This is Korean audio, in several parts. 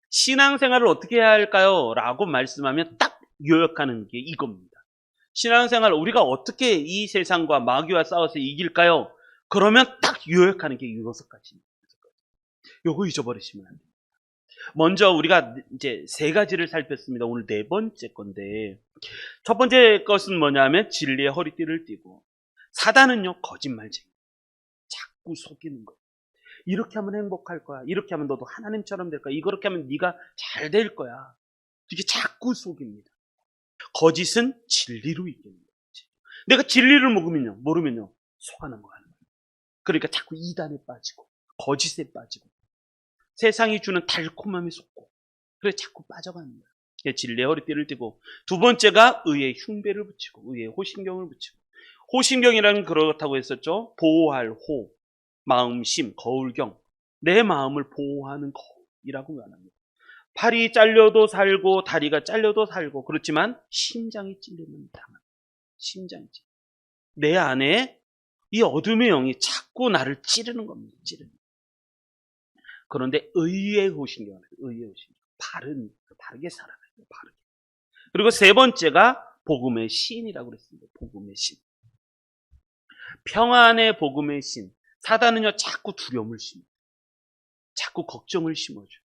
신앙생활을 어떻게 해야 할까요? 라고 말씀하면 딱 요약하는 게 이겁니다. 신앙생활 우리가 어떻게 이 세상과 마귀와 싸워서 이길까요? 그러면 딱 요약하는 게 이 6가지입니다. 요거 잊어버리시면 안 돼요. 먼저 우리가 이제 3가지를 살폈습니다. 오늘 4번째 건데, 첫 번째 것은 뭐냐면 진리의 허리띠를 띠고, 사단은요 거짓말쟁이, 자꾸 속이는 거예요. 이렇게 하면 행복할 거야, 이렇게 하면 너도 하나님처럼 될 거야, 이렇게 하면 네가 잘 될 거야, 이게 자꾸 속입니다. 거짓은 진리로 이깁니다. 내가 진리를 모르면요 속아는 거예요. 그러니까 자꾸 이단에 빠지고 거짓에 빠지고 세상이 주는 달콤함에 속고, 그래 자꾸 빠져가는 거예요. 진리의 허리띠를 띠고, 두 번째가 의의 흉배를 붙이고, 의의 호신경을 붙이고. 호신경이라는 그렇다고 했었죠. 보호할 호, 마음심, 거울경, 내 마음을 보호하는 거울이라고 말합니다. 팔이 잘려도 살고 다리가 잘려도 살고, 그렇지만 심장이 찔리면 당한, 심장이 찔려. 내 안에 이 어둠의 영이 자꾸 나를 찌르는 겁니다. 찌르는. 그런데 의의 호신경, 의의 호신경, 바르게 살아가야 돼요. 바르게. 그리고 세 번째가 복음의 신이라고 그랬습니다. 복음의 신. 평안의 복음의 신. 사단은요 자꾸 두려움을 심어요. 자꾸 걱정을 심어줘요.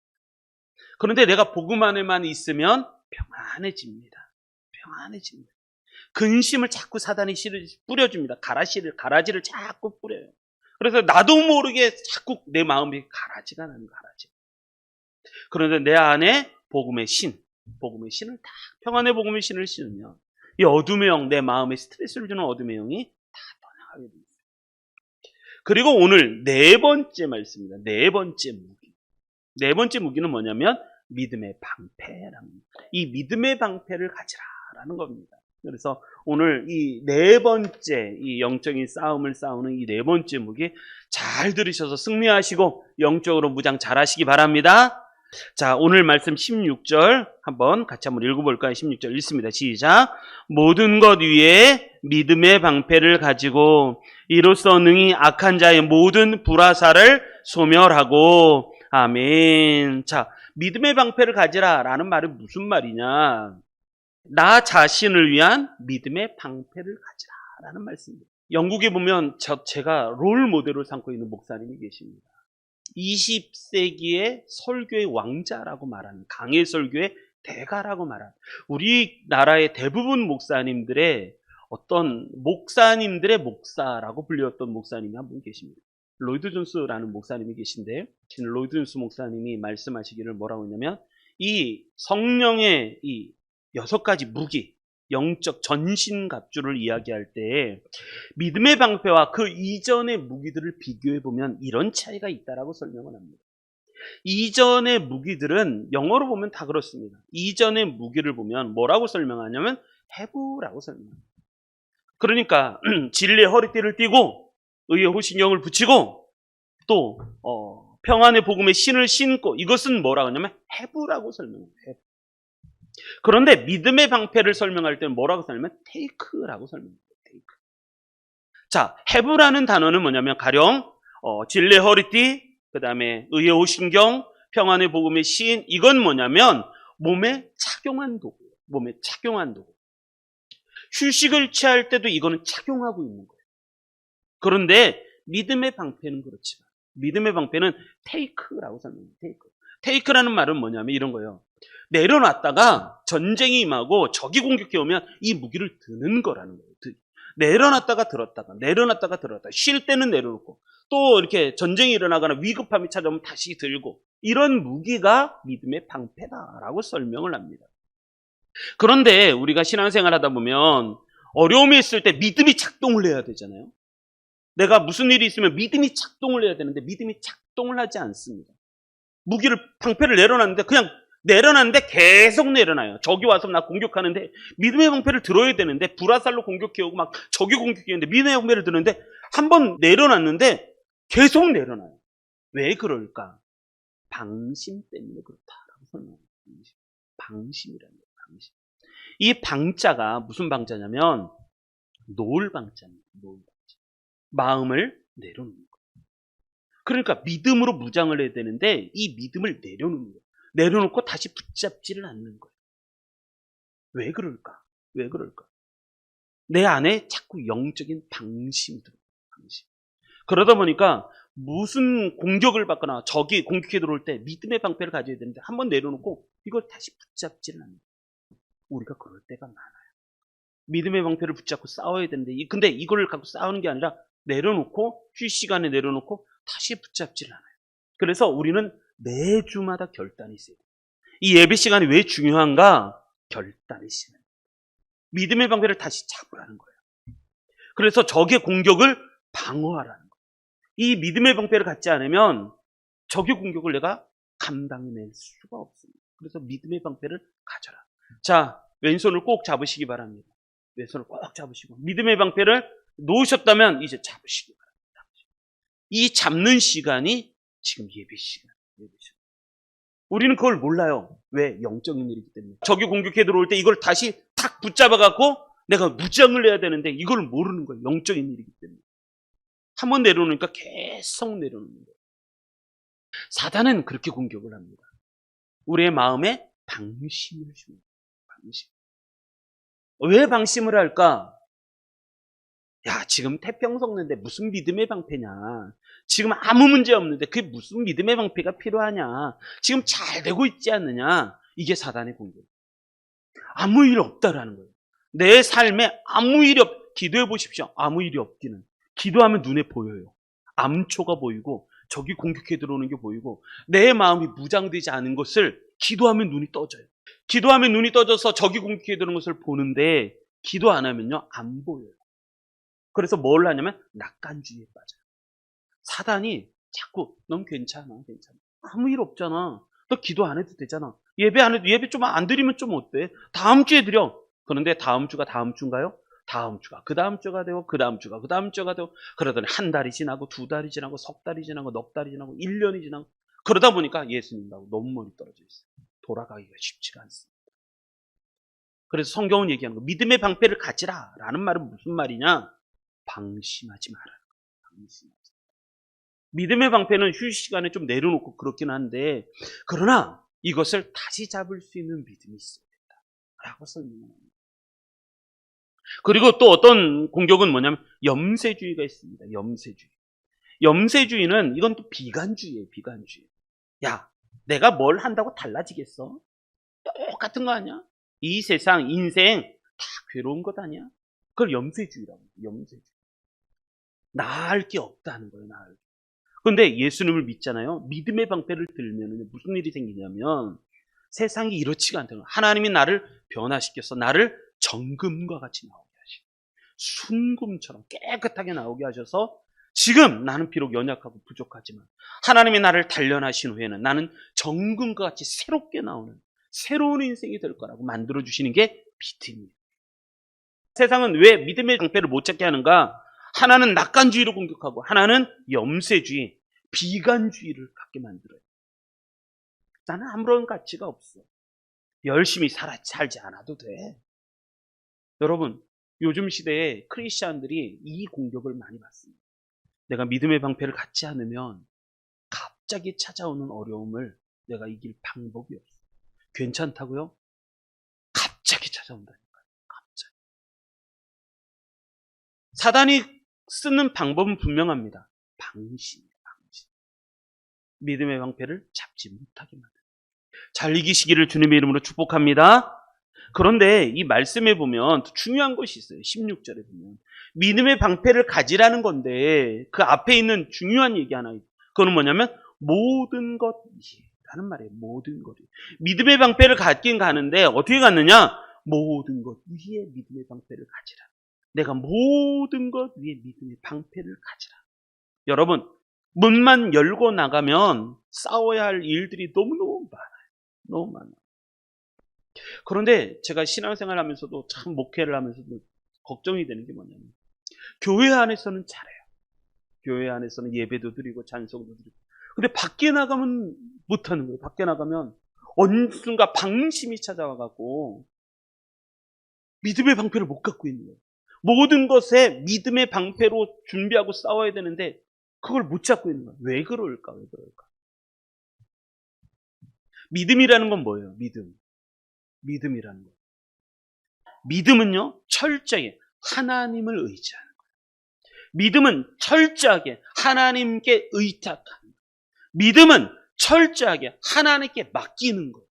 그런데 내가 복음 안에만 있으면 평안해집니다. 평안해집니다. 근심을 자꾸 사단이 뿌려줍니다. 가라지를 자꾸 뿌려요. 그래서 나도 모르게 자꾸 내 마음이 가라지가 나는, 가라지. 그런데 내 안에 복음의 신을 딱, 평안의 복음의 신을 씌우면 이 어둠의 영, 내 마음에 스트레스를 주는 어둠의 영이 다 떠나가게 됩니다. 그리고 오늘 4번째 말씀입니다. 4번째 무기. 4번째 무기는 뭐냐면 믿음의 방패랍니다. 이 믿음의 방패를 가지라라는 겁니다. 그래서 오늘 이 4번째, 이 영적인 싸움을 싸우는 이 4번째 무기 잘 들으셔서 승리하시고 영적으로 무장 잘 하시기 바랍니다. 자, 오늘 말씀 16절 한번 같이 한번 읽어볼까요? 16절 읽습니다. 시작. 모든 것 위에 믿음의 방패를 가지고 이로써 능히 악한 자의 모든 불화살을 소멸하고. 아멘. 자, 믿음의 방패를 가지라 라는 말은 무슨 말이냐? 나 자신을 위한 믿음의 방패를 가지라라는 말씀입니다. 영국에 보면 제가 롤 모델로 삼고 있는 목사님이 계십니다. 20세기의 설교의 왕자라고 말하는, 강해 설교의 대가라고 말하는, 우리나라의 대부분 목사님들의 어떤 목사님들의 목사라고 불렸던 목사님이 한 분 계십니다. 로이드 존스라는 목사님이 계신데, 로이드 존스 목사님이 말씀하시기를 뭐라고 했냐면, 이 성령의 이 6가지 무기, 영적 전신갑주를 이야기할 때 믿음의 방패와 그 이전의 무기들을 비교해보면 이런 차이가 있다라고 설명을 합니다. 이전의 무기들은 영어로 보면 다 그렇습니다. 이전의 무기를 보면 뭐라고 설명하냐면 해부라고 설명합니다. 그러니까 진리의 허리띠를 띠고 의의 호신경을 붙이고 또 평안의 복음의 신을 신고, 이것은 뭐라고 하냐면 해부라고 설명합니다. 해부. 그런데 믿음의 방패를 설명할 때는 뭐라고 설명하면 테이크라고 설명합니다. 테이크. 자, 해부라는 단어는 뭐냐면 가령 진리의 허리띠, 그 다음에 의의 호신경, 평안의 복음의 신, 이건 뭐냐면 몸에 착용한 도구예요. 몸에 착용한 도구. 휴식을 취할 때도 이거는 착용하고 있는 거예요. 그런데 믿음의 방패는 그렇지만 믿음의 방패는 테이크라고 설명합니다. 테이크. 테이크라는 말은 뭐냐면 이런 거예요. 내려놨다가 전쟁이 임하고 적이 공격해 오면 이 무기를 드는 거라는 거예요. 내려놨다가 들었다가, 내려놨다가 들었다가, 쉴 때는 내려놓고, 또 이렇게 전쟁이 일어나거나 위급함이 찾아오면 다시 들고, 이런 무기가 믿음의 방패다라고 설명을 합니다. 그런데 우리가 신앙생활 하다 보면 어려움이 있을 때 믿음이 작동을 해야 되잖아요. 내가 무슨 일이 있으면 믿음이 작동을 해야 되는데 믿음이 작동을 하지 않습니다. 방패를 내려놨는데 그냥 내려놨는데 계속 내려놔요. 적이 와서 나 공격하는데 믿음의 방패를 들어야 되는데 불화살로 공격해오고 막 적이 공격해오는데 믿음의 방패를 드는데 한번 내려놨는데 계속 내려놔요. 왜 그럴까? 방심 때문에 그렇다라고 설명합니다. 방심이라는 거예요. 방심. 이 방자가 무슨 방자냐면 놓을 방자입니다. 놓을 방자. 마음을 내려놓는 거예요. 그러니까 믿음으로 무장을 해야 되는데 이 믿음을 내려놓는 거예요. 내려놓고 다시 붙잡지를 않는 거예요. 왜 그럴까? 왜 그럴까? 내 안에 자꾸 영적인 방심이 들어요. 방심. 그러다 보니까 무슨 공격을 받거나 적이 공격해 들어올 때 믿음의 방패를 가져야 되는데 한번 내려놓고 이걸 다시 붙잡지를 않는 거예요. 우리가 그럴 때가 많아요. 믿음의 방패를 붙잡고 싸워야 되는데 근데 이걸 갖고 싸우는 게 아니라 내려놓고 휴식 시간에 내려놓고 다시 붙잡지를 않아요. 그래서 우리는 매주마다 결단이 있어요. 이 예배 시간이 왜 중요한가? 결단이 있어요. 믿음의 방패를 다시 잡으라는 거예요. 그래서 적의 공격을 방어하라는 거예요. 이 믿음의 방패를 갖지 않으면 적의 공격을 내가 감당해낼 수가 없습니다. 그래서 믿음의 방패를 가져라. 자, 왼손을 꼭 잡으시기 바랍니다. 왼손을 꼭 잡으시고 믿음의 방패를 놓으셨다면 이제 잡으시기 바랍니다. 이 잡는 시간이 지금 예배 시간. 우리는 그걸 몰라요. 왜? 영적인 일이기 때문에. 적이 공격해 들어올 때 이걸 다시 탁 붙잡아갖고 내가 무장을 해야 되는데 이걸 모르는 거예요. 영적인 일이기 때문에. 한번 내려놓으니까 계속 내려놓는 거예요. 사단은 그렇게 공격을 합니다. 우리의 마음에 방심을 줍니다. 방심. 왜 방심을 할까? 야, 지금 태평성인데 무슨 믿음의 방패냐. 지금 아무 문제 없는데 그게 무슨 믿음의 방패가 필요하냐. 지금 잘 되고 있지 않느냐. 이게 사단의 공격. 아무 일 없다라는 거예요. 내 삶에 아무 일이 기도해 보십시오. 아무 일이 없기는. 기도하면 눈에 보여요. 암초가 보이고 적이 공격해 들어오는 게 보이고 내 마음이 무장되지 않은 것을 기도하면 눈이 떠져요. 기도하면 눈이 떠져서 적이 공격해 들어오는 것을 보는데 기도 안 하면요 안 보여요. 그래서 뭘 하냐면 낙관주의에 빠져요. 사단이 자꾸 넌 괜찮아. 아무 일 없잖아. 너 기도 안 해도 되잖아. 예배 안 해도 예배 좀 안 드리면 좀 어때? 다음 주에 드려. 그런데 다음 주가 다음 주인가요? 다음 주가 그 다음 주가 되고 그 다음 주가 그 다음 주가 되고 그러더니 한 달이 지나고 두 달이 지나고 석 달이 지나고 넉 달이 지나고 1년이 지나고 그러다 보니까 예수님하고 너무 멀리 떨어져 있어요. 돌아가기가 쉽지가 않습니다. 그래서 성경은 얘기하는 거 믿음의 방패를 가지라 라는 말은 무슨 말이냐? 방심하지 마라. 방심하지. 믿음의 방패는 휴식 시간에 좀 내려놓고 그렇긴 한데 그러나 이것을 다시 잡을 수 있는 믿음이 있어야 된다 라고 설명합니다. 그리고 또 어떤 공격은 뭐냐면 염세주의가 있습니다. 염세주의는 이건 또 비관주의예요. 비관주의. 야, 내가 뭘 한다고 달라지겠어? 똑같은 거 아니야? 이 세상 인생 다 괴로운 것 아니야? 그걸 염세주의라고 해요. 염세주의. 나을 게 없다는 거예요. 나을. 그런데 예수님을 믿잖아요. 믿음의 방패를 들면 무슨 일이 생기냐면 세상이 이렇지가 않다는 거예요. 하나님이 나를 변화시켜서 나를 정금과 같이 나오게 하시고 순금처럼 깨끗하게 나오게 하셔서 지금 나는 비록 연약하고 부족하지만 하나님이 나를 단련하신 후에는 나는 정금과 같이 새롭게 나오는 새로운 인생이 될 거라고 만들어주시는 게 믿음이에요. 세상은 왜 믿음의 방패를 못 찾게 하는가? 하나는 낙관주의로 공격하고 하나는 염세주의, 비관주의를 갖게 만들어요. 나는 아무런 가치가 없어. 열심히 살지 않아도 돼. 여러분, 요즘 시대에 크리스찬들이 이 공격을 많이 받습니다. 내가 믿음의 방패를 갖지 않으면 갑자기 찾아오는 어려움을 내가 이길 방법이 없어. 괜찮다고요? 갑자기 찾아온다니까요. 갑자기. 사단이 쓰는 방법은 분명합니다. 방심. 믿음의 방패를 잡지 못하게 만든다. 잘 이기시기를 주님의 이름으로 축복합니다. 그런데 이 말씀에 보면 중요한 것이 있어요. 16절에 보면 믿음의 방패를 가지라는 건데 그 앞에 있는 중요한 얘기 하나 있어요. 그거는 뭐냐면 모든 것 위에라는 말이에요. 모든 것 위에. 믿음의 방패를 갖긴 가는데 어떻게 갖느냐? 모든 것 위에 믿음의 방패를 가지라. 내가 모든 것 위에 믿음의 방패를 가지라. 여러분, 문만 열고 나가면 싸워야 할 일들이 너무너무 많아요. 너무 많아요. 그런데 제가 신앙생활 하면서도 참 목회를 하면서도 걱정이 되는 게 뭐냐면 교회 안에서는 잘해요. 교회 안에서는 예배도 드리고 찬송도 드리고. 근데 밖에 나가면 못하는 거예요. 밖에 나가면 어느 순간 방심이 찾아와갖고 믿음의 방패를 못 갖고 있는 거예요. 모든 것에 믿음의 방패로 준비하고 싸워야 되는데 그걸 못 잡고 있는 거예요. 왜 그럴까? 믿음이라는 건 뭐예요? 믿음이라는 거. 믿음은요, 철저하게 하나님을 의지하는 거예요. 믿음은 철저하게 하나님께 의탁하는 거예요. 믿음은 철저하게 하나님께 맡기는 거예요.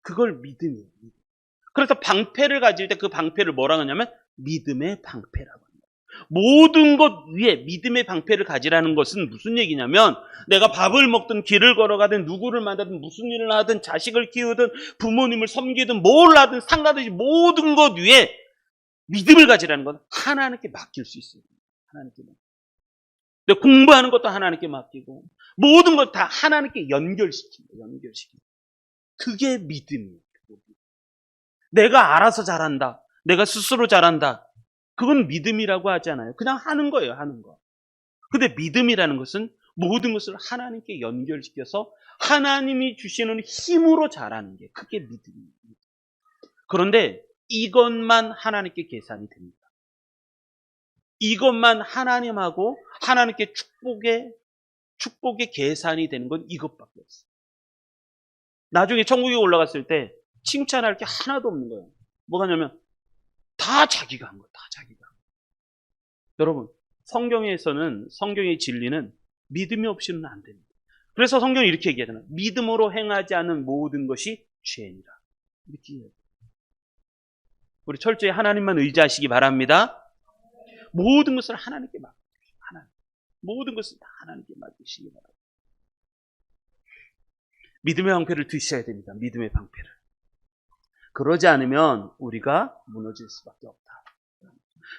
그걸 믿음이에요. 그래서 방패를 가질 때 그 방패를 뭐라고 하냐면 믿음의 방패라고 합니다. 모든 것 위에 믿음의 방패를 가지라는 것은 무슨 얘기냐면 내가 밥을 먹든 길을 걸어가든 누구를 만나든 무슨 일을 하든 자식을 키우든 부모님을 섬기든 뭘 하든 상관없이 모든 것 위에 믿음을 가지라는 건 하나님께 맡길 수 있어요. 하나님께 맡기고. 공부하는 것도 하나님께 맡기고 모든 것 다 하나님께 연결시킵니다. 그게 믿음이에요. 내가 알아서 잘한다. 내가 스스로 잘한다. 그건 믿음이라고 하잖아요. 그냥 하는 거예요. 하는 거. 근데 믿음이라는 것은 모든 것을 하나님께 연결시켜서 하나님이 주시는 힘으로 잘하는 게 그게 믿음이에요. 그런데 이것만 하나님께 계산이 됩니다. 이것만 하나님하고 하나님께 축복의 계산이 되는 건 이것밖에 없어요. 나중에 천국에 올라갔을 때 칭찬할 게 하나도 없는 거예요. 뭐가냐면 다 자기가 한 거예요. 다 자기가. 여러분, 성경에서는 성경의 진리는 믿음이 없이는 안 됩니다. 그래서 성경이 이렇게 얘기하잖아요. 믿음으로 행하지 않은 모든 것이 죄니라. 이렇게 얘기해요. 우리 철저히 하나님만 의지하시기 바랍니다. 모든 것을 하나님께 맡기십시오. 모든 것을 다 하나님께 맡기시기 바랍니다. 믿음의 방패를 드셔야 됩니다. 믿음의 방패를. 그러지 않으면 우리가 무너질 수밖에 없다.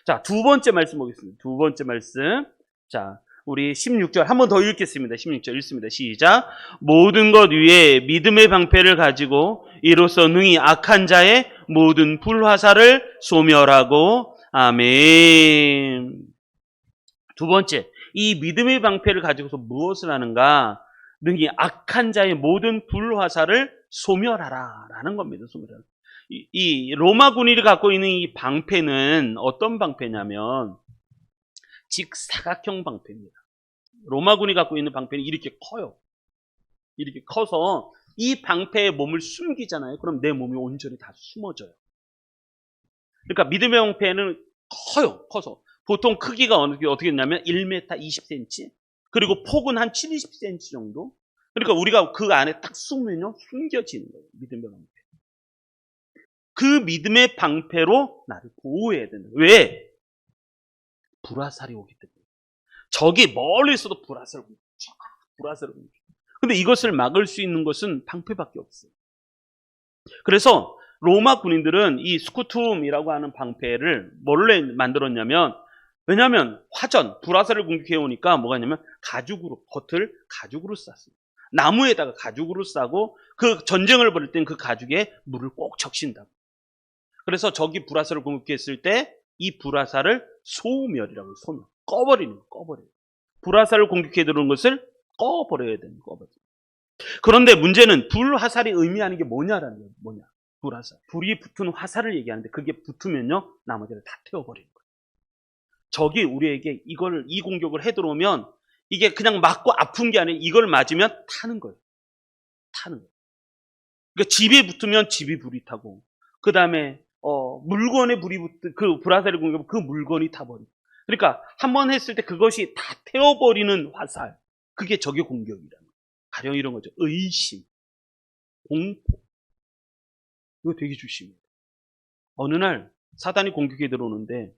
자, 두 번째 말씀 보겠습니다. 두 번째 말씀. 자, 우리 16절 한 번 더 읽겠습니다. 16절 읽습니다. 시작. 모든 것 위에 믿음의 방패를 가지고 이로써 능히 악한 자의 모든 불화살을 소멸하고. 아멘. 두 번째, 이 믿음의 방패를 가지고서 무엇을 하는가? 능히 악한 자의 모든 불화살을 소멸하라 라는 겁니다. 소멸하라. 이 로마 군인이 갖고 있는 이 방패는 어떤 방패냐면 직사각형 방패입니다. 로마 군이 갖고 있는 방패는 이렇게 커요. 이렇게 커서 이 방패에 몸을 숨기잖아요. 그럼 내 몸이 온전히 다 숨어져요. 그러니까 믿음의 방패는 커서 보통 크기가 어떻게 되냐면 1m 20cm 그리고 폭은 한 70cm 정도. 그러니까 우리가 그 안에 딱 숨으면요 숨겨지는 거예요. 믿음의 방패. 그 믿음의 방패로 나를 보호해야 된다. 왜? 불화살이 오기 때문에. 적이 멀리 있어도 불화살을 공격해요. 근데 이것을 막을 수 있는 것은 방패밖에 없어요. 그래서 로마 군인들은 이 스쿠툼이라고 하는 방패를 뭘로 만들었냐면 왜냐하면 불화살을 공격해 오니까 뭐가 있냐면 겉을 가죽으로 쌌어요. 나무에다가 가죽으로 싸고 그 전쟁을 벌일 때는 그 가죽에 물을 꼭 적신다고. 그래서 적이 불화살을 공격했을 때 이 불화살을 소멸이라고 해요. 소멸. 꺼버려요. 불화살을 공격해 들어온 것을 꺼버려야 되는 거예요. 그런데 문제는 불화살이 의미하는 게 뭐냐라는 거예요. 불화살. 불이 붙은 화살을 얘기하는데 그게 붙으면요 나머지를 다 태워버리는 거예요. 적이 우리에게 이 공격을 해 들어오면 이게 그냥 맞고 아픈 게 아니라 이걸 맞으면 타는 거예요. 그러니까 집에 붙으면 집이 불이 타고 그 다음에 물건에 불이 붙은 그 불화살을 공격하면 그 물건이 타버리고. 그러니까 한번 했을 때 그것이 다 태워버리는 화살. 그게 적의 공격이라는 거예요. 가령 이런 거죠. 의심, 공포. 이거 되게 조심해요. 어느 날 사단이 공격에 들어오는데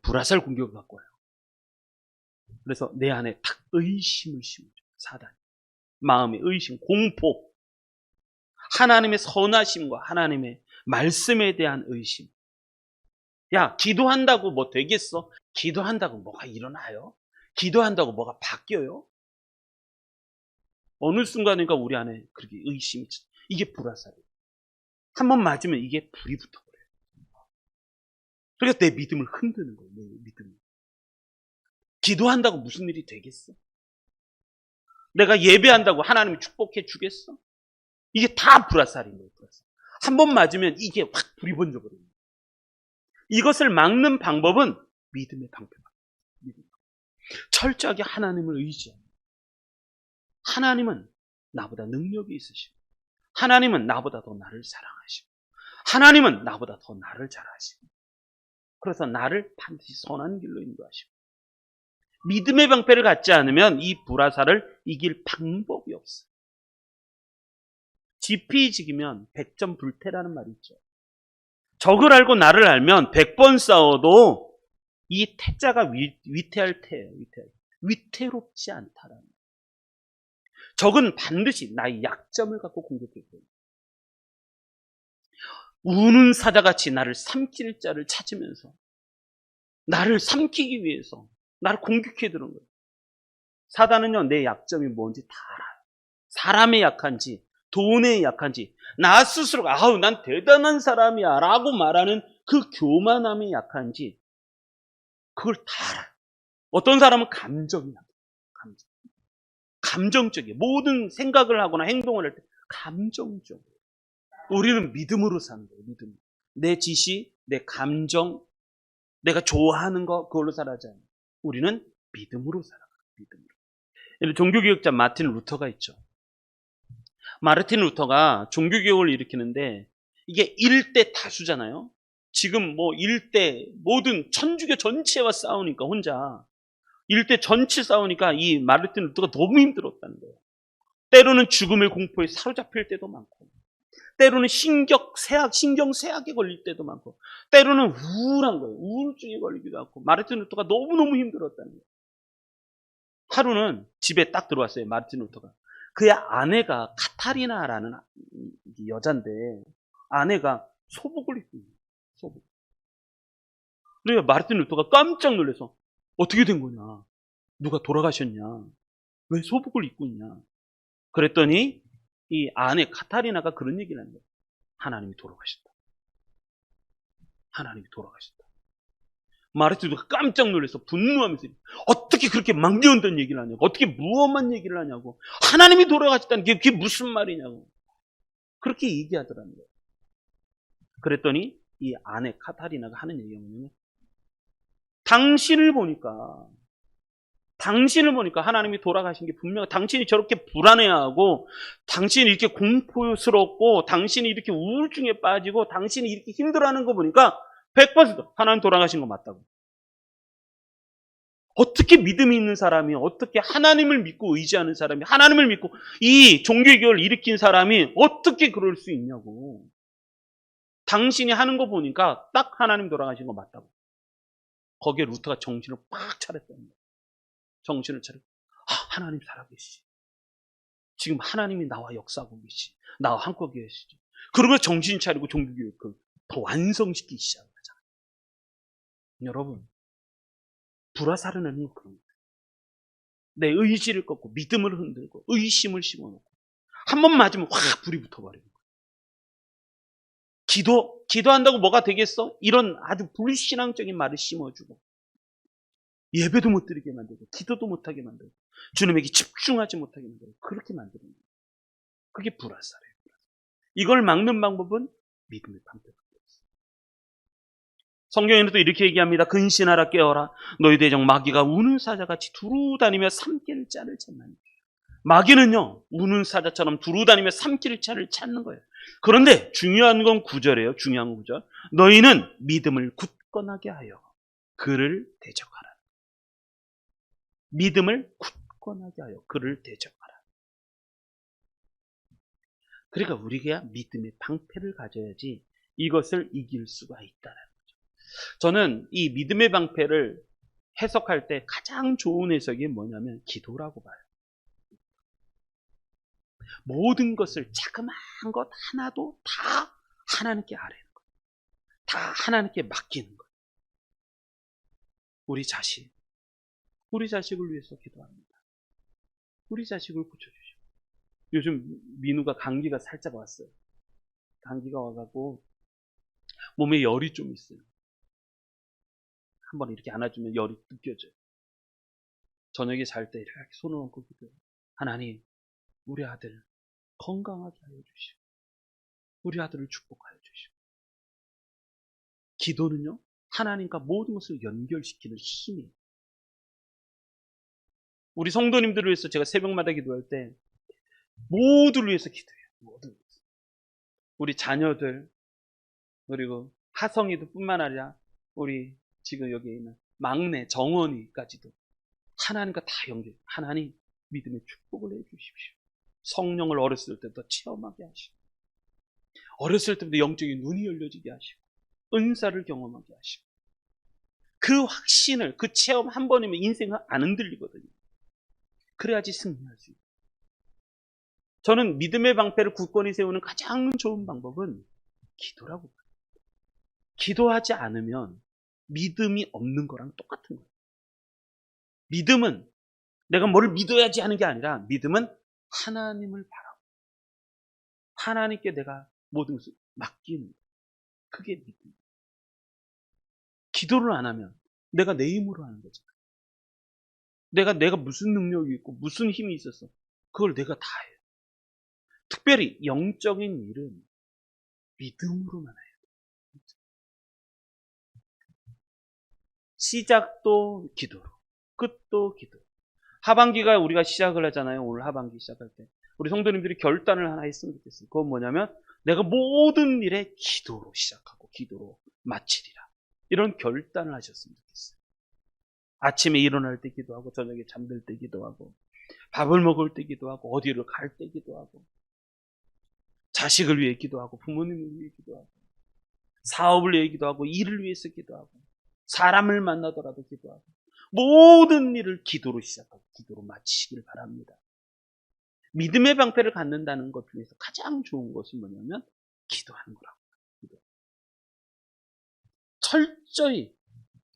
불화살 공격을 갖고 와요. 그래서 내 안에 딱 의심을 심어줘요. 사단이. 마음의 의심, 공포. 하나님의 선하심과 하나님의 말씀에 대한 의심. 야, 기도한다고 뭐 되겠어? 기도한다고 뭐가 일어나요? 기도한다고 뭐가 바뀌어요? 어느 순간인가 우리 안에 그렇게 의심이 있어요. 이게 불화살이에요. 한번 맞으면 이게 불이 붙어버려요. 그래서 내 믿음을 흔드는 거예요. 내 믿음을. 기도한다고 무슨 일이 되겠어? 내가 예배한다고 하나님이 축복해 주겠어? 이게 다 불화살인 거예요. 불화살. 한번 맞으면 이게 확 불이 번져버려요. 이것을 막는 방법은 믿음의 방패입니다. 철저하게 하나님을 의지합니다. 하나님은 나보다 능력이 있으시고 하나님은 나보다 더 나를 사랑하시고 하나님은 나보다 더 나를 잘 아시고 그래서 나를 반드시 선한 길로 인도하시고 믿음의 방패를 갖지 않으면 이 불화살을 이길 방법이 없어요. 지피지기면 100점 불태라는 말이 있죠. 적을 알고 나를 알면 100번 싸워도 이 태자가 위태할 태예요. 위태롭지 않다라는. 적은 반드시 나의 약점을 갖고 공격할 거예요. 우는 사자같이 나를 삼킬 자를 찾으면서 나를 삼키기 위해서 나를 공격해 들은 거예요. 사단은요, 내 약점이 뭔지 다 알아요. 사람의 약한지, 돈의 약한지, 나 스스로가 아우 난 대단한 사람이야 라고 말하는 그 교만함의 약한지 그걸 다 알아요. 어떤 사람은 감정이 약해요. 감정적이에요. 모든 생각을 하거나 행동을 할 때 감정적으로. 우리는 믿음으로 사는 거예요. 믿음. 내 지시, 내 감정, 내가 좋아하는 거 그걸로 살아가지 않아요. 우리는 믿음으로 살아가요. 믿음으로. 종교개혁자 마틴 루터가 있죠. 마르틴 루터가 종교개혁을 일으키는데 이게 일대 다수잖아요. 지금 뭐 일대 모든 천주교 전체와 싸우니까 혼자 일대 전체 싸우니까 이 마르틴 루터가 너무 힘들었다는 거예요. 때로는 죽음의 공포에 사로잡힐 때도 많고 때로는 신경쇠약에 걸릴 때도 많고 때로는 우울한 거예요. 우울증에 걸리기도 하고 마르틴 루터가 너무너무 힘들었다는 거예요. 하루는 집에 딱 들어왔어요. 마르틴 루터가. 그의 아내가 카타리나라는 여잔데 아내가 소복을 입고 있는 거예요. 소복. 그러니까 마르틴 루터가 깜짝 놀라서 어떻게 된 거냐? 누가 돌아가셨냐? 왜 소복을 입고 있냐? 그랬더니 이 아내 카타리나가 그런 얘기를 하는 거예요. 하나님이 돌아가셨다. 하나님이 돌아가셨다. 마르틴 루터가 깜짝 놀라서 분노하면서 어떻게 그렇게 막연한 얘기를 하냐고 어떻게 무엄한 얘기를 하냐고 하나님이 돌아가셨다는 게 그게 무슨 말이냐고 그렇게 얘기하더라는 거예요. 그랬더니 이 아내 카타리나가 하는 얘기가 뭐냐면 당신을 보니까 하나님이 돌아가신 게 분명해. 당신이 저렇게 불안해하고 당신이 이렇게 공포스럽고 당신이 이렇게 우울증에 빠지고 당신이 이렇게 힘들어하는 거 보니까 100% 하나님 돌아가신 거 맞다고. 어떻게 믿음이 있는 사람이 어떻게 하나님을 믿고 의지하는 사람이 하나님을 믿고 이 종교개혁을 일으킨 사람이 어떻게 그럴 수 있냐고. 당신이 하는 거 보니까 딱 하나님 돌아가신 거 맞다고. 거기에 루터가 정신을 팍 차렸다는 거예요. 정신을 차리고 하나님 살아계시지. 지금 하나님이 나와 역사하고 계시지. 나와 함께 계시지. 그러면 정신 차리고 종교개혁을 더 완성시키기 시작하잖아요. 여러분 불화살은 하는 거 그런 거예요. 내 의지를 꺾고 믿음을 흔들고 의심을 심어놓고 한 번 맞으면 확 불이 붙어버리는 거예요. 기도한다고 뭐가 되겠어? 이런 아주 불신앙적인 말을 심어주고 예배도 못 드리게 만들고 기도도 못하게 만들고 주님에게 집중하지 못하게 만들고 그렇게 만드는 거예요. 그게 불화살이에요. 이걸 막는 방법은 믿음의 방법입니다. 성경에는 또 이렇게 얘기합니다. 근신하라 깨어라. 너희 대적 마귀가 우는 사자같이 두루다니며 삼킬 자를 찾나니. 마귀는요 우는 사자처럼 두루다니며 삼킬 자를 찾는 거예요. 그런데 중요한 건 9절이에요. 중요한 9절. 너희는 믿음을 굳건하게 하여 그를 대적하라. 믿음을 굳건하게 하여 그를 대적하라. 그러니까 우리가 믿음의 방패를 가져야지 이것을 이길 수가 있다는 거죠. 저는 이 믿음의 방패를 해석할 때 가장 좋은 해석이 뭐냐면 기도라고 봐요. 모든 것을 자그마한 것 하나도 다 하나님께 아뢰는 거예요. 다 하나님께 맡기는 거예요. 우리 자식을 위해서 기도합니다. 우리 자식을 고쳐주시고. 요즘 민우가 감기가 살짝 왔어요. 감기가 와가지고 몸에 열이 좀 있어요. 한번 이렇게 안아주면 열이 느껴져요. 저녁에 잘 때 이렇게 손을 얹고 기도해요. 하나님, 우리 아들 건강하게 하여 주시고 우리 아들을 축복하여 주시고. 기도는요 하나님과 모든 것을 연결시키는 힘이에요. 우리 성도님들을 위해서 제가 새벽마다 기도할 때 모두를 위해서 기도해요. 모두를 위해서. 우리 자녀들, 그리고 하성이도 뿐만 아니라 우리 지금 여기 있는 막내 정원이까지도 하나님과 다 연결. 하나님 믿음의 축복을 해주십시오. 성령을 어렸을 때부터 체험하게 하시고, 어렸을 때부터 영적인 눈이 열려지게 하시고, 은사를 경험하게 하시고, 그 확신을, 그 체험 한 번이면 인생은 안 흔들리거든요. 그래야지 승리할 수 있어요. 저는 믿음의 방패를 굳건히 세우는 가장 좋은 방법은 기도라고 봐요. 기도하지 않으면 믿음이 없는 거랑 똑같은 거예요. 믿음은 내가 뭐를 믿어야지 하는 게 아니라, 믿음은 하나님을 바라고 하나님께 내가 모든 것을 맡기는 거예요. 그게 믿음. 기도를 안 하면 내가 내 힘으로 하는 거잖아요. 내가 무슨 능력이 있고 무슨 힘이 있어서 그걸 내가 다 해요. 특별히 영적인 일은 믿음으로만 해요. 시작도 기도로, 끝도 기도. 하반기가 우리가 시작을 하잖아요. 오늘 하반기 시작할 때 우리 성도님들이 결단을 하나 했으면 좋겠어요. 그건 뭐냐면, 내가 모든 일에 기도로 시작하고 기도로 마치리라. 이런 결단을 하셨으면 좋겠어요. 아침에 일어날 때 기도하고, 저녁에 잠들 때 기도하고, 밥을 먹을 때 기도하고, 어디를 갈 때 기도하고, 자식을 위해 기도하고, 부모님을 위해 기도하고, 사업을 위해 기도하고, 일을 위해서 기도하고, 사람을 만나더라도 기도하고, 모든 일을 기도로 시작하고 기도로 마치시길 바랍니다. 믿음의 방패를 갖는다는 것 중에서 가장 좋은 것은 뭐냐면 기도하는 거라고. 기도.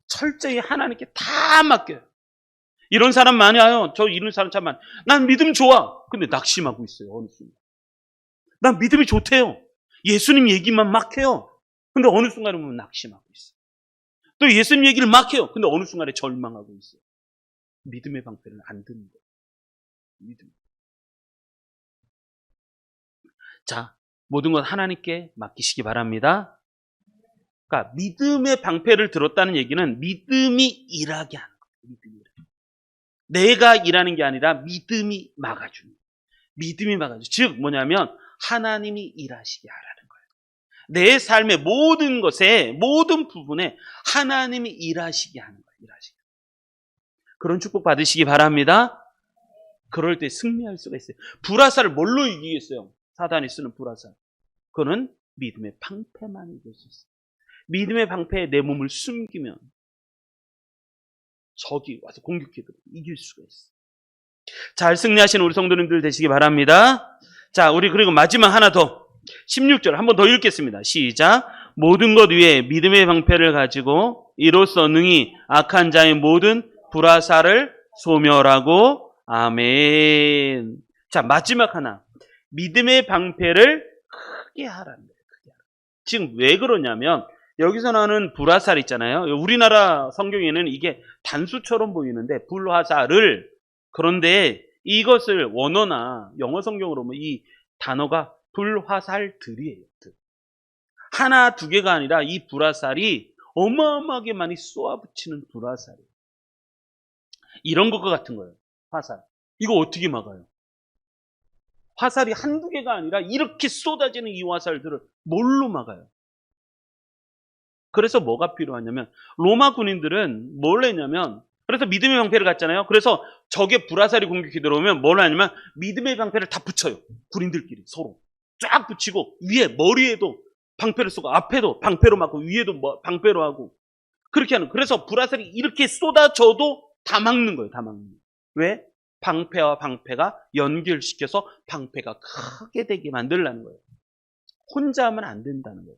철저히 하나님께 다 맡겨요. 이런 사람 많이 와요. 저 이런 사람 참 많아요. 난 믿음 좋아. 근데 낙심하고 있어요. 어느 순간. 난 믿음이 좋대요. 예수님 얘기만 막 해요. 근데 어느 순간에 보면 낙심하고 있어요. 또 예수님 얘기를 막 해요. 근데 어느 순간에 절망하고 있어요. 믿음의 방패를 안 드는 거예요. 믿음. 자, 모든 건 하나님께 맡기시기 바랍니다. 그러니까 믿음의 방패를 들었다는 얘기는 믿음이 일하게 하는 거예요. 믿음이 일하게. 내가 일하는 게 아니라 믿음이 막아주는 거예요. 믿음이 막아주는. 즉 뭐냐면 하나님이 일하시게 하라는 거예요. 내 삶의 모든 것에, 모든 부분에 하나님이 일하시게 하는 거예요. 일하시게. 그런 축복 받으시기 바랍니다. 그럴 때 승리할 수가 있어요. 불화살을 뭘로 이기겠어요? 사단이 쓰는 불화살. 그거는 믿음의 방패만 이길 수 있어요. 믿음의 방패에 내 몸을 숨기면 적이 와서 공격해도 이길 수가 있어요. 잘 승리하시는 우리 성도님들 되시기 바랍니다. 자, 우리 그리고 마지막 하나 더. 16절 한 번 더 읽겠습니다. 시작. 모든 것 위에 믿음의 방패를 가지고 이로써 능히 악한 자의 모든 불화살을 소멸하고. 아멘. 자, 마지막 하나. 믿음의 방패를 크게 하라는 거예요. 크게 하라. 지금 왜 그러냐면 여기서 나오는 불화살 있잖아요. 우리나라 성경에는 이게 단수처럼 보이는데 불화살을, 그런데 이것을 원어나 영어 성경으로 보면 이 단어가 불화살들이에요. 하나 두 개가 아니라 이 불화살이 어마어마하게 많이 쏘아붙이는 불화살이에요. 이런 것과 같은 거예요. 화살. 이거 어떻게 막아요? 화살이 한두 개가 아니라 이렇게 쏟아지는 이 화살들을 뭘로 막아요? 그래서 뭐가 필요하냐면, 로마 군인들은 뭘 했냐면, 그래서 믿음의 방패를 갖잖아요. 그래서 적의 불화살이 공격이 들어오면 뭘 하냐면 믿음의 방패를 다 붙여요. 군인들끼리 서로 쫙 붙이고, 위에 머리에도 방패를 쏘고, 앞에도 방패로 막고, 위에도 방패로 하고, 그렇게 하는. 그래서 불화살이 이렇게 쏟아져도 다 막는 거예요. 다 막는 거예요. 왜? 방패와 방패가 연결시켜서 방패가 크게 되게 만들라는 거예요. 혼자 하면 안 된다는 거예요.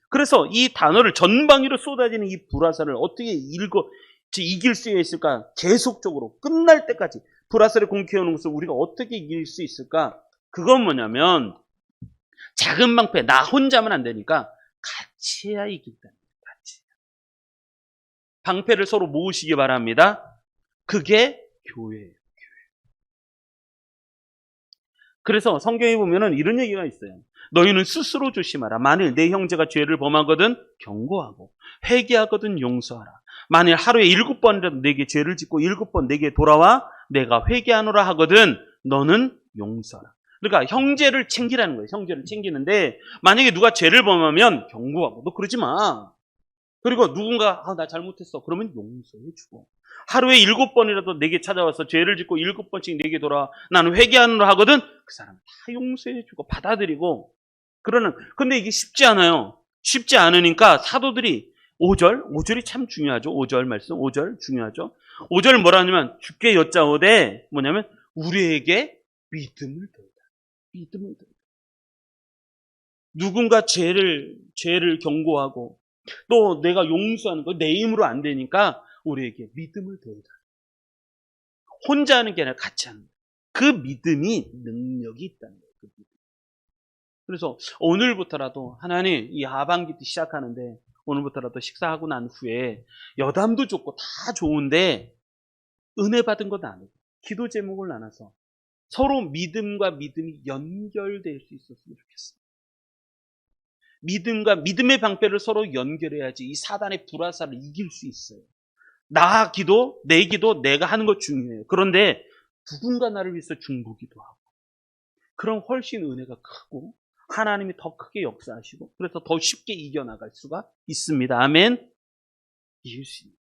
그래서 이 단어를 전방위로 쏟아지는 이 불화살을 어떻게 이길 수 있을까? 계속적으로 끝날 때까지 불화살을 공격해오는 것을 우리가 어떻게 이길 수 있을까? 그건 뭐냐면 작은 방패, 나 혼자 하면 안 되니까 같이 해야 이긴다는 거예요. 같이. 방패를 서로 모으시기 바랍니다. 그게 교회예요. 그래서 성경에 보면은 이런 얘기가 있어요. 너희는 스스로 조심하라. 만일 내 형제가 죄를 범하거든 경고하고, 회개하거든 용서하라. 만일 하루에 7번이라도 내게 죄를 짓고 7번 내게 돌아와 내가 회개하노라 하거든 너는 용서하라. 그러니까 형제를 챙기라는 거예요. 형제를 챙기는데 만약에 누가 죄를 범하면 경고하고 너 그러지 마. 그리고 누군가 나 잘못했어. 그러면 용서해주고. 하루에 7번이라도 내게 찾아와서 죄를 짓고 7번씩 내게 돌아와 나는 회개하느라 하거든. 그 사람 다 용서해주고 받아들이고 그러는. 근데 이게 쉽지 않아요. 쉽지 않으니까 사도들이 5절이 참 중요하죠. 5절 말씀 5절 중요하죠. 5절 뭐라 하냐면 주께 여짜오되 뭐냐면 우리에게 믿음을 더하라. 믿음을 더하라. 누군가 죄를 경고하고 또 내가 용서하는 거 내 힘으로 안 되니까 우리에게 믿음을 더하라. 혼자 하는 게 아니라 같이 하는 거예요. 그 믿음이 능력이 있다는 거예요. 그 믿음. 그래서 오늘부터라도 하나님 이 하반기 때 시작하는데 오늘부터라도 식사하고 난 후에 여담도 좋고 다 좋은데 은혜 받은 건 아니고 기도 제목을 나눠서 서로 믿음과 믿음이 연결될 수 있었으면 좋겠습니다. 믿음과 믿음의 방패를 서로 연결해야지 이 사단의 불화살을 이길 수 있어요. 나 기도, 내 기도, 내가 하는 거 중요해요. 그런데 누군가 나를 위해서 중보기도 하고 그럼 훨씬 은혜가 크고 하나님이 더 크게 역사하시고 그래서 더 쉽게 이겨나갈 수가 있습니다. 아멘. 이길 수 있습니다.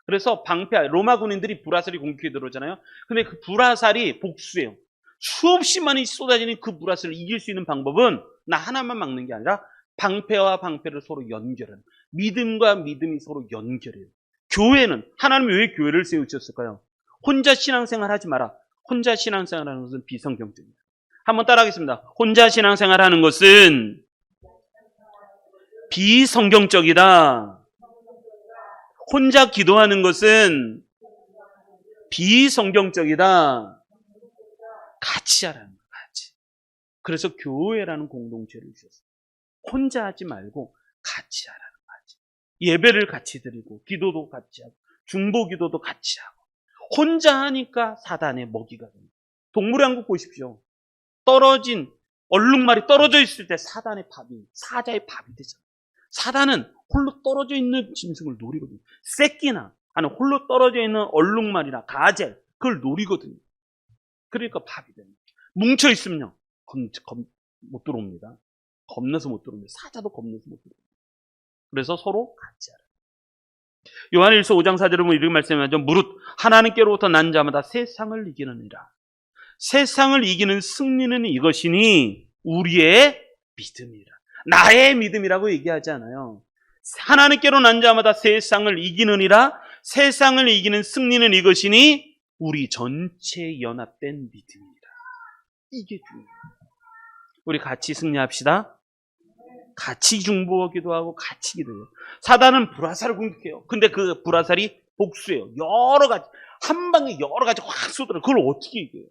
그래서 방패, 로마 군인들이 불화살이 공격해 들어오잖아요. 근데 그 불화살이 복수예요. 수없이 많이 쏟아지는 그 불화살을 이길 수 있는 방법은 나 하나만 막는 게 아니라 방패와 방패를 서로 연결하는, 믿음과 믿음이 서로 연결해요. 교회는 하나님이 왜 교회를 세우셨을까요? 혼자 신앙생활 하지 마라. 혼자 신앙생활하는 것은 비성경적입니다. 한번 따라하겠습니다. 혼자 신앙생활하는 것은 비성경적이다. 혼자 기도하는 것은 비성경적이다. 같이 하라는 거예요. 같이. 그래서 교회라는 공동체를 주셨어요. 혼자 하지 말고 같이 하라는 거지. 예배를 같이 드리고 기도도 같이 하고 중보기도도 같이 하고. 혼자 하니까 사단의 먹이가 됩니다. 동물의 왕국 보십시오. 떨어진 얼룩말이 떨어져 있을 때 사단의 사자의 밥이 되잖아요. 사단은 홀로 떨어져 있는 짐승을 노리거든요. 새끼나 아니 홀로 떨어져 있는 얼룩말이나 가젤 그걸 노리거든요. 그러니까 밥이 됩니다. 뭉쳐 있으면요 못 들어옵니다. 겁나서 못 들어옵니다. 사자도 겁나서 못 들어옵니다. 그래서 서로 같이 하라. 요한일서 5장 4절에 보면 이렇게 말씀하죠. 무릇 하나님께로부터 난 자마다 세상을 이기느니라. 세상을 이기는 승리는 이것이니 우리의 믿음이라. 나의 믿음이라고 얘기하지 않아요. 하나님께로 난 자마다 세상을 이기느니라. 세상을 이기는 승리는 이것이니 우리 전체 연합된 믿음이라. 이게 중요해요. 우리 같이 승리합시다. 같이 중보하기도 하고 같이 기도해요. 사단은 불화살을 공격해요. 근데 그 불화살이 복수예요. 여러 가지 한 방에 여러 가지 확 쏟아요. 그걸 어떻게 이겨요?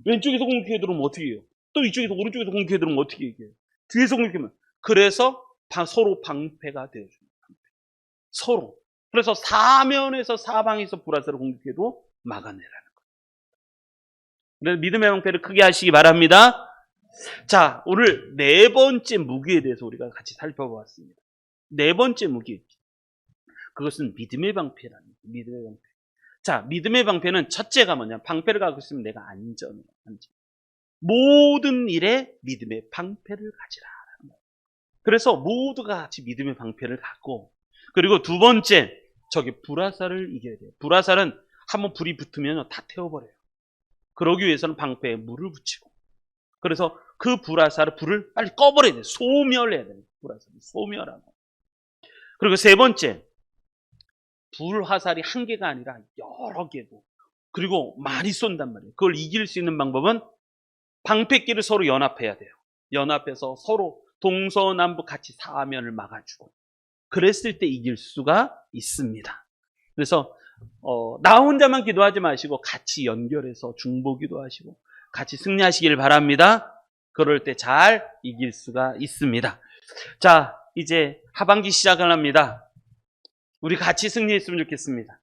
왼쪽에서 공격해 들어오면 어떻게 해요? 또 이쪽에서 오른쪽에서 공격해 들어오면 어떻게 이겨요? 뒤에서 공격하면. 그래서 서로 방패가 되어줍니다. 서로. 그래서 사면에서 사방에서 불화살을 공격해도 막아내라는 거예요. 그래서 믿음의 방패를 크게 하시기 바랍니다. 자, 오늘 네 번째 무기에 대해서 우리가 같이 살펴보았습니다. 네 번째 무기. 그것은 믿음의 방패라는 거예요. 믿음의 방패. 자, 믿음의 방패는 첫째가 뭐냐? 방패를 갖고 있으면 내가 안전. 모든 일에 믿음의 방패를 가지라. 그래서 모두가 같이 믿음의 방패를 갖고, 그리고 두 번째, 불화살을 이겨야 돼요. 불화살은 한번 불이 붙으면 다 태워버려요. 그러기 위해서는 방패에 물을 붙이고, 그래서 그 불을 빨리 꺼버려야 돼요. 소멸해야 돼요. 불화살을 소멸하고. 그리고 세 번째, 불화살이 한 개가 아니라 여러 개고, 그리고 많이 쏜단 말이에요. 그걸 이길 수 있는 방법은 방패끼를 서로 연합해야 돼요. 연합해서 서로 동서남북 같이 사면을 막아주고, 그랬을 때 이길 수가 있습니다. 그래서 나 혼자만 기도하지 마시고 같이 연결해서 중보기도 하시고 같이 승리하시길 바랍니다. 그럴 때 잘 이길 수가 있습니다. 자, 이제 하반기 시작을 합니다. 우리 같이 승리했으면 좋겠습니다.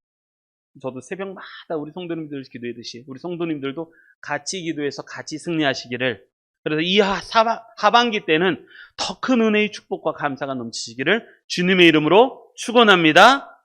저도 새벽마다 우리 성도님들 기도했듯이 우리 성도님들도 같이 기도해서 같이 승리하시기를, 그래서 이 하반기 때는 더 큰 은혜의 축복과 감사가 넘치시기를 주님의 이름으로 축원합니다.